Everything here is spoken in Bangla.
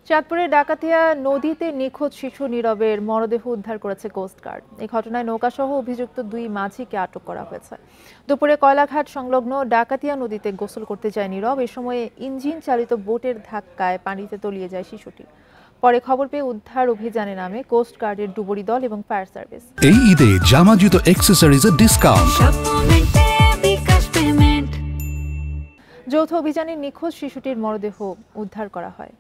চাঁদপুরের ডাকাতিয়া নদীতে নিখোঁজ শিশু নীরবের মরদেহ উদ্ধার করেছে কোস্টগার্ড। এই ঘটনায় নৌকাসহ অভিযুক্ত 2 মাঝিকে আটক করা হয়েছে। দুপুরে কয়লাঘাট সংলগ্ন ডাকাতিয়া নদীতে গোসল করতে যায় নীরব। এ সময় ইঞ্জিন চালিত বোটের ধাক্কায় পানিতে তলিয়ে যায় শিশুটি। পরে খবর পেয়ে উদ্ধার অভিযানে নামে কোস্টগার্ডের ডুবুরি দল এবং ফায়ার সার্ভিস। এই ঈদে জামা জুতো অ্যাক্সেসরিজের ডিসকাউন্ট। যৌথ অভিযানে নিখোঁজ শিশুটির মরদেহ উদ্ধার করা হয়।